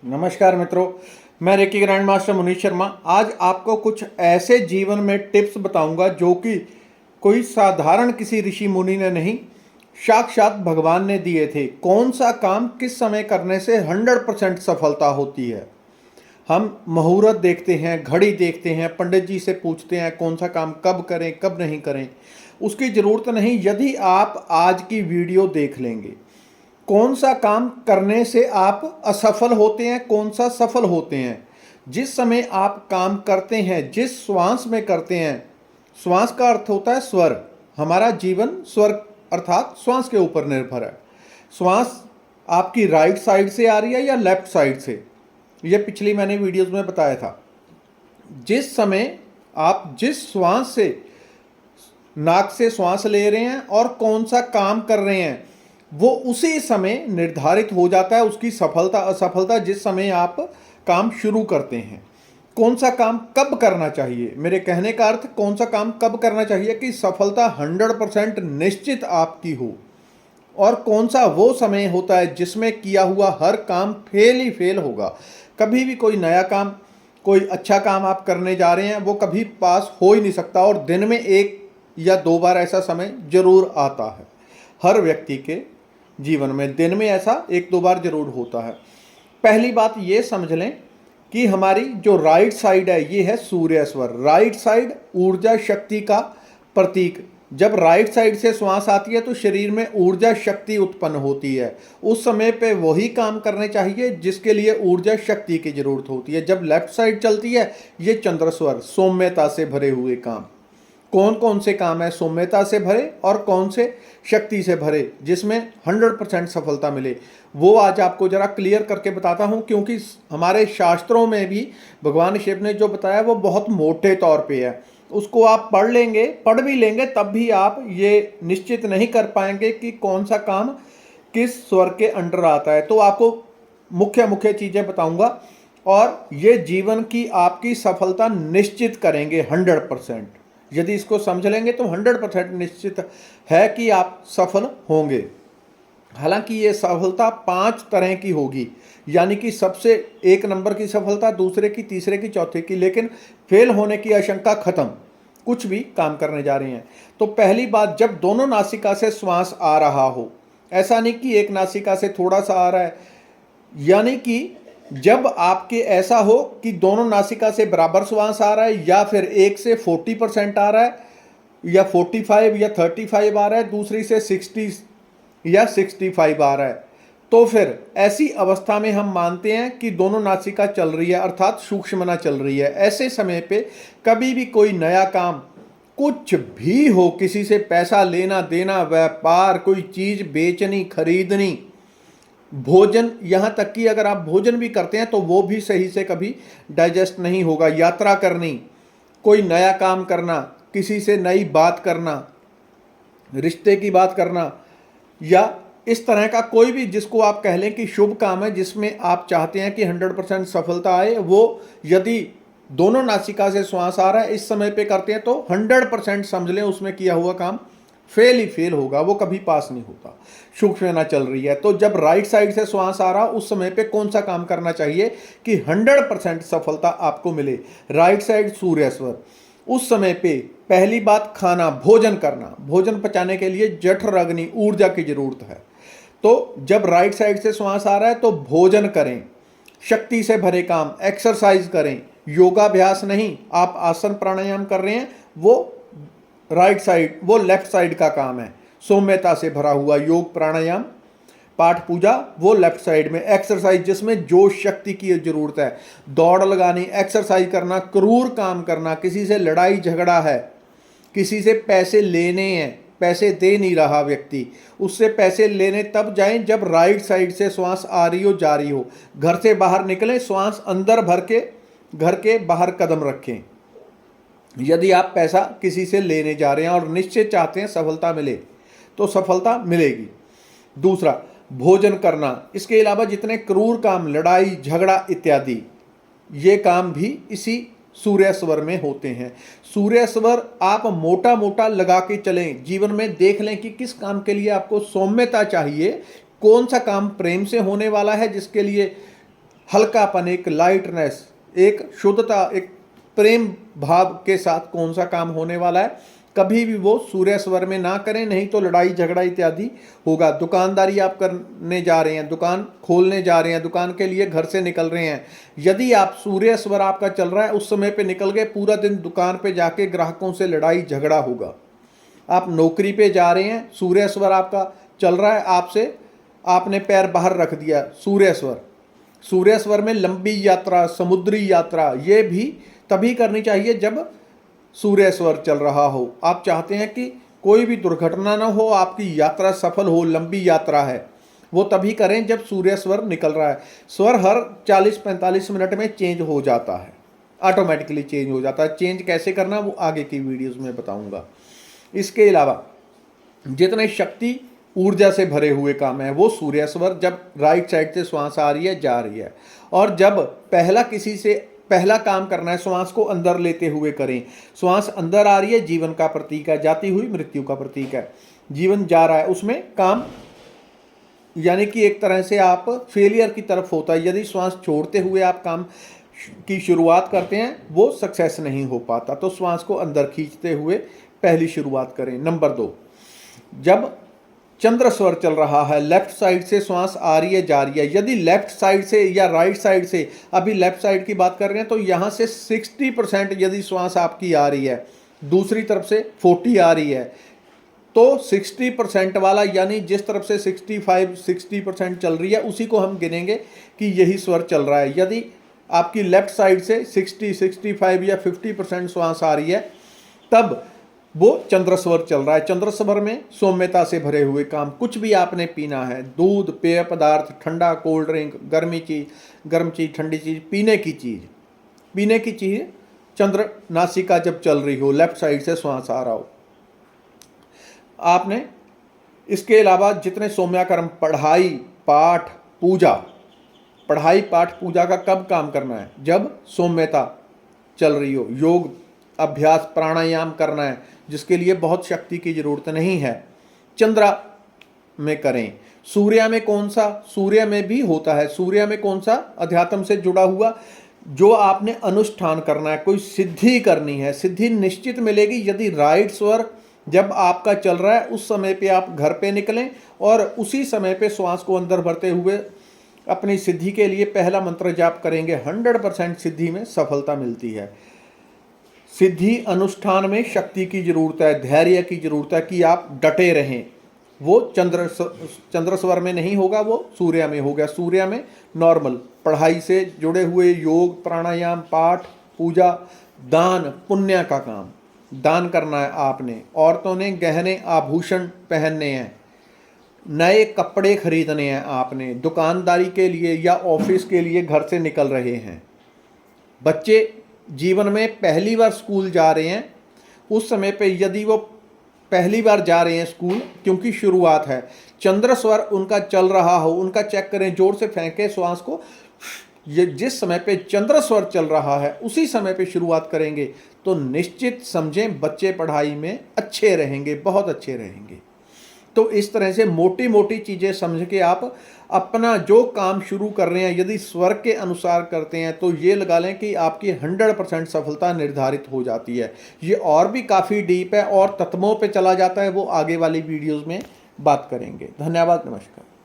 नमस्कार मित्रों, मैं reiki grand master Munish Sharma. आज आपको कुछ ऐसे जीवन में टिप्स बताऊंगा जो कि कोई साधारण किसी ऋषि मुनि ने नहीं, साक्षात भगवान ने दिए थे। कौन सा काम किस समय करने से 100% सफलता होती है। हम मुहूर्त देखते हैं, घड़ी देखते हैं, पंडित जी से पूछते हैं कौन सा काम कब करें कब नहीं करें। उसकी ज़रूरत नहीं। यदि आप आज की वीडियो देख लेंगे, कौन सा काम करने से आप असफल होते हैं, कौन सा सफल होते हैं। जिस समय आप काम करते हैं, जिस श्वास में करते हैं, श्वास का अर्थ होता है स्वर। हमारा जीवन स्वर अर्थात श्वास के ऊपर निर्भर है। श्वास आपकी राइट साइड से आ रही है या लेफ्ट साइड से, यह पिछली मैंने वीडियोस में बताया था। जिस समय आप जिस श्वास से, नाक से श्वास ले रहे हैं और कौन सा काम कर रहे हैं, वो उसी समय निर्धारित हो जाता है उसकी सफलता असफलता। जिस समय आप काम शुरू करते हैं, कौन सा काम कब करना चाहिए, मेरे कहने का अर्थ कौन सा काम कब करना चाहिए कि सफलता 100% निश्चित आपकी हो। और कौन सा वो समय होता है जिसमें किया हुआ हर काम फेल ही फेल होगा। कभी भी कोई नया काम, कोई अच्छा काम आप करने जा रहे हैं, वो कभी पास हो ही नहीं सकता। और दिन में 1 या 2 बार ऐसा समय जरूर आता है। हर व्यक्ति के जीवन में दिन में ऐसा 1-2 बार जरूर होता है। पहली बात ये समझ लें कि हमारी जो राइट साइड है, ये है सूर्य स्वर। राइट साइड ऊर्जा शक्ति का प्रतीक। जब राइट साइड से श्वास आती है तो शरीर में ऊर्जा शक्ति उत्पन्न होती है। उस समय पे वही काम करने चाहिए जिसके लिए ऊर्जा शक्ति की जरूरत होती है। जब लेफ्ट साइड चलती है, ये चंद्र स्वर, सौम्यता से भरे हुए काम। कौन कौन से काम है सौम्यता से भरे और कौन से शक्ति से भरे, जिसमें 100% सफलता मिले, वो आज आपको जरा क्लियर करके बताता हूं। क्योंकि हमारे शास्त्रों में भी भगवान शिव ने जो बताया वो बहुत मोटे तौर पे है। उसको आप पढ़ भी लेंगे तब भी आप ये निश्चित नहीं कर पाएंगे कि कौन सा काम किस स्वर के अंडर आता है। तो आपको मुख्य मुख्य चीज़ें बताऊंगा और ये जीवन की आपकी सफलता निश्चित करेंगे 100%। यदि इसको समझ लेंगे तो 100% निश्चित है कि आप सफल होंगे। हालांकि ये सफलता 5 तरह की होगी, यानी कि सबसे 1 नंबर की सफलता, दूसरे की, तीसरे की, चौथे की, लेकिन फेल होने की आशंका खत्म। कुछ भी काम करने जा रहे हैं तो पहली बात, जब दोनों नासिका से श्वास आ रहा हो, ऐसा नहीं कि एक नासिका से थोड़ा सा आ रहा है, यानी कि जब आपके ऐसा हो कि दोनों नासिका से बराबर श्वास आ रहा है, या फिर एक से 40% आ रहा है, या 45 या 35 आ रहा है, दूसरी से 60 या 65 आ रहा है, तो फिर ऐसी अवस्था में हम मानते हैं कि दोनों नासिका चल रही है, अर्थात सूक्ष्मना चल रही है। ऐसे समय पे कभी भी कोई नया काम, कुछ भी हो, किसी से पैसा लेना देना, व्यापार, कोई चीज़ बेचनी खरीदनी, भोजन, यहाँ तक कि अगर आप भोजन भी करते हैं तो वो भी सही से कभी डाइजेस्ट नहीं होगा। यात्रा करनी, कोई नया काम करना, किसी से नई बात करना, रिश्ते की बात करना, या इस तरह का कोई भी जिसको आप कह लें कि शुभ काम है, जिसमें आप चाहते हैं कि 100% सफलता आए, वो यदि दोनों नासिका से श्वास आ रहा है इस समय पे करते हैं तो 100% समझ लें उसमें किया हुआ काम फेल ही फेल होगा, वो कभी पास नहीं होता। सूक्ष्मना चल रही है तो जब राइट साइड से श्वास आ रहा उस समय पे कौन सा काम करना चाहिए कि 100% सफलता आपको मिले। राइट साइड सूर्य स्वर, उस समय पे पहली बात खाना, भोजन करना। भोजन पचाने के लिए जठर अग्नि ऊर्जा की जरूरत है। तो जब राइट साइड से श्वास आ रहा है तो भोजन करें, शक्ति से भरे काम, एक्सरसाइज करें। योगाभ्यास नहीं, आप आसन प्राणायाम कर रहे हैं, वो राइट साइड, वो लेफ्ट साइड का काम है। सौम्यता से भरा हुआ योग प्राणायाम, पाठ पूजा, वो लेफ्ट साइड में। एक्सरसाइज जिसमें जोश शक्ति की जरूरत है, दौड़ लगानी, एक्सरसाइज करना, क्रूर काम करना, किसी से लड़ाई झगड़ा है, किसी से पैसे लेने हैं, पैसे दे नहीं रहा व्यक्ति, उससे पैसे लेने तब जाएं जब राइट साइड से श्वास आ रही हो, जा रही हो। घर से बाहर निकलें, श्वास अंदर भर के घर के बाहर कदम रखें। यदि आप पैसा किसी से लेने जा रहे हैं और निश्चित चाहते हैं सफलता मिले तो सफलता मिलेगी। दूसरा, भोजन करना। इसके अलावा जितने क्रूर काम, लड़ाई झगड़ा इत्यादि, ये काम भी इसी सूर्य स्वर में होते हैं। सूर्य स्वर आप मोटा मोटा लगा के चलें, जीवन में देख लें कि किस काम के लिए आपको सौम्यता चाहिए, कौन सा काम प्रेम से होने वाला है जिसके लिए हल्कापन, एक लाइटनेस, एक शुद्धता, एक प्रेम भाव के साथ कौन सा काम होने वाला है। कभी भी वो सूर्य स्वर में ना करें, नहीं तो लड़ाई झगड़ा इत्यादि होगा। दुकानदारी आप करने जा रहे हैं, दुकान खोलने जा रहे हैं, दुकान के लिए घर से निकल रहे हैं, यदि आप सूर्य स्वर आपका चल रहा है, उस समय पे निकल गए, पूरा दिन दुकान पे जाके ग्राहकों से लड़ाई झगड़ा होगा। आप नौकरी पे जा रहे हैं, सूर्य स्वर आपका चल रहा है, आपने पैर बाहर रख दिया, सूर्य स्वर। सूर्य स्वर में लंबी यात्रा, समुद्री यात्रा, ये भी तभी करनी चाहिए जब सूर्य स्वर चल रहा हो। आप चाहते हैं कि कोई भी दुर्घटना ना हो, आपकी यात्रा सफल हो, लंबी यात्रा है, वो तभी करें जब सूर्य स्वर निकल रहा है। स्वर हर 40-45 मिनट में चेंज हो जाता है, ऑटोमेटिकली चेंज हो जाता है। चेंज कैसे करना वो आगे की वीडियोस में बताऊंगा। इसके अलावा जितने शक्ति ऊर्जा से भरे हुए काम है वो सूर्य स्वर, जब राइट साइड से श्वास आ रही है जा रही है, और जब पहला काम करना है श्वास को अंदर लेते हुए करें। श्वास अंदर आ रही है, जीवन का प्रतीक है, जाती हुई मृत्यु का प्रतीक है। जीवन जा रहा है, उसमें काम यानी कि एक तरह से आप फेलियर की तरफ होता है। यदि श्वास छोड़ते हुए आप काम की शुरुआत करते हैं वो सक्सेस नहीं हो पाता। तो श्वास को अंदर खींचते हुए पहली शुरुआत करें। नंबर 2, जब चंद्र स्वर चल रहा है, लेफ्ट साइड से श्वास आ रही है जा रही है, यदि लेफ्ट साइड से या राइट साइड से, अभी लेफ्ट साइड की बात कर रहे हैं, तो यहाँ से 60% यदि श्वास आपकी आ रही है, दूसरी तरफ से 40 आ रही है, तो 60% वाला यानी जिस तरफ से 60% चल रही है उसी को हम गिनेंगे कि यही स्वर चल रहा है। यदि आपकी लेफ्ट साइड से 60, 65 या 50% श्वास आ रही है, तब वो चंद्र स्वर चल रहा है। चंद्र स्वर में सौम्यता से भरे हुए काम, कुछ भी आपने पीना है, दूध, पेय पदार्थ, ठंडा, कोल्ड ड्रिंक, गर्म चीज, ठंडी चीज, पीने की चीज, चंद्र नासिका जब चल रही हो, लेफ्ट साइड से श्वास आ रहा हो। आपने इसके अलावा जितने सौम्या कर्म, पढ़ाई पाठ पूजा का कब काम करना है? जब सौम्यता चल रही हो। योग अभ्यास प्राणायाम करना है जिसके लिए बहुत शक्ति की जरूरत नहीं है, चंद्रा में करें। सूर्य में कौन सा? सूर्य में भी होता है। सूर्य में कौन सा? अध्यात्म से जुड़ा हुआ जो आपने अनुष्ठान करना है, कोई सिद्धि करनी है। सिद्धि निश्चित मिलेगी यदि राइट स्वर जब आपका चल रहा है उस समय पे आप घर पे निकलें और उसी समय पे श्वास को अंदर भरते हुए अपनी सिद्धि के लिए पहला मंत्र जाप करेंगे। 100% सिद्धि में सफलता मिलती है। सिद्धि अनुष्ठान में शक्ति की जरूरत है, धैर्य की जरूरत है कि आप डटे रहें। वो चंद्र स्वर में नहीं होगा, वो सूर्य में होगा। सूर्य में नॉर्मल पढ़ाई से जुड़े हुए योग, प्राणायाम, पाठ, पूजा, दान, पुण्य का काम दान करना है आपने। औरतों ने गहने आभूषण पहनने हैं, नए कपड़े खरीदने हैं आपने, दुकानदारी के लिए या ऑफिस के लिए घर से निकल रहे हैं। बच्चे जीवन में पहली बार स्कूल जा रहे हैं, उस समय पे यदि वो पहली बार जा रहे हैं स्कूल, क्योंकि शुरुआत है, चंद्र स्वर उनका चल रहा हो, उनका चेक करें, जोर से फेंके श्वास को। ये जिस समय पे चंद्र स्वर चल रहा है उसी समय पे शुरुआत करेंगे तो निश्चित समझें बच्चे पढ़ाई में अच्छे रहेंगे, बहुत अच्छे रहेंगे। तो इस तरह से मोटी मोटी चीज़ें समझ के आप अपना जो काम शुरू कर रहे हैं यदि स्वर के अनुसार करते हैं तो ये लगा लें कि आपकी 100% सफलता निर्धारित हो जाती है। ये और भी काफ़ी डीप है और तत्वों पे चला जाता है, वो आगे वाली वीडियोज़ में बात करेंगे। धन्यवाद, नमस्कार।